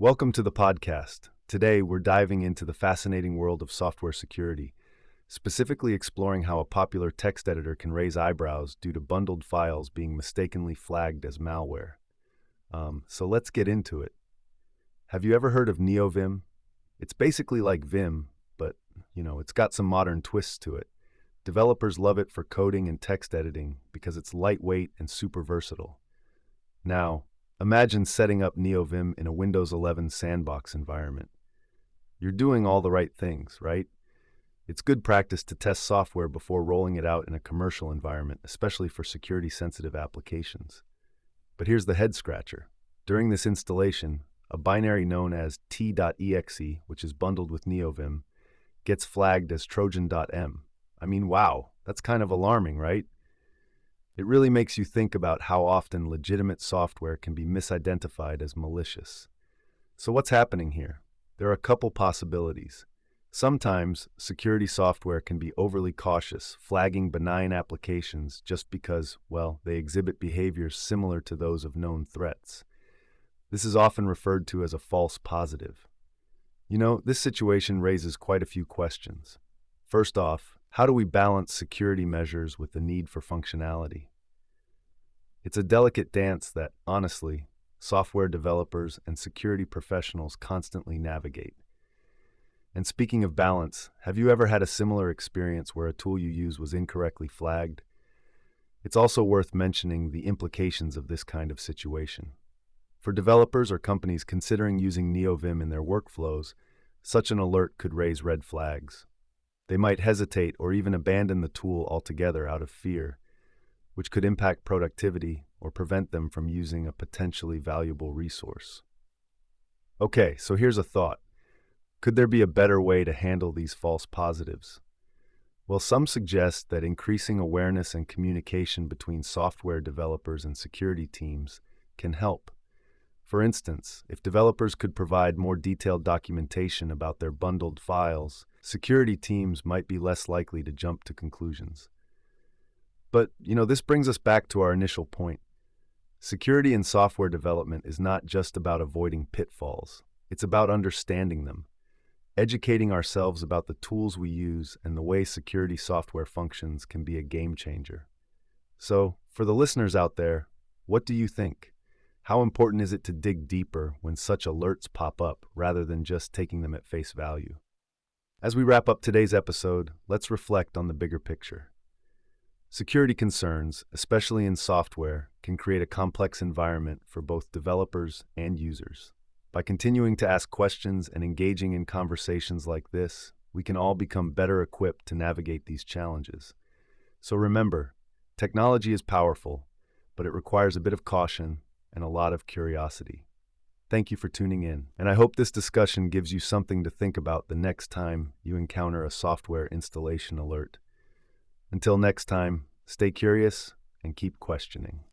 Welcome to the podcast. Today, we're diving into the fascinating world of software security, specifically exploring how a popular text editor can raise eyebrows due to bundled files being mistakenly flagged as malware. So let's get into it. Have you ever heard of neovim? It's basically like Vim, but, it's got some modern twists to it. Developers love it for coding and text editing because it's lightweight and super versatile. Now, imagine setting up neovim in a Windows 11 sandbox environment. You're doing all the right things, right? It's good practice to test software before rolling it out in a commercial environment, especially for security-sensitive applications. But here's the head-scratcher. During this installation, a binary known as tee.exe, which is bundled with neovim, gets flagged as Trojan.M. I mean, wow, that's kind of alarming, right? It really makes you think about how often legitimate software can be misidentified as malicious. So what's happening here? There are a couple possibilities. Sometimes security software can be overly cautious, flagging benign applications just because, they exhibit behaviors similar to those of known threats. This is often referred to as a false positive. This situation raises quite a few questions. First off, how do we balance security measures with the need for functionality? It's a delicate dance that, honestly, software developers and security professionals constantly navigate. And speaking of balance, have you ever had a similar experience where a tool you use was incorrectly flagged? It's also worth mentioning the implications of this kind of situation. For developers or companies considering using neovim in their workflows, such an alert could raise red flags. They might hesitate or even abandon the tool altogether out of fear, which could impact productivity or prevent them from using a potentially valuable resource. Okay, so here's a thought. Could there be a better way to handle these false positives? Well, some suggest that increasing awareness and communication between software developers and security teams can help. For instance, if developers could provide more detailed documentation about their bundled files, security teams might be less likely to jump to conclusions. But, this brings us back to our initial point. Security in software development is not just about avoiding pitfalls. It's about understanding them, educating ourselves about the tools we use and the way security software functions can be a game changer. So, for the listeners out there, what do you think? How important is it to dig deeper when such alerts pop up rather than just taking them at face value? As we wrap up today's episode, let's reflect on the bigger picture. Security concerns, especially in software, can create a complex environment for both developers and users. By continuing to ask questions and engaging in conversations like this, we can all become better equipped to navigate these challenges. So remember, technology is powerful, but it requires a bit of caution and a lot of curiosity. Thank you for tuning in, and I hope this discussion gives you something to think about the next time you encounter a software installation alert. Until next time, stay curious and keep questioning.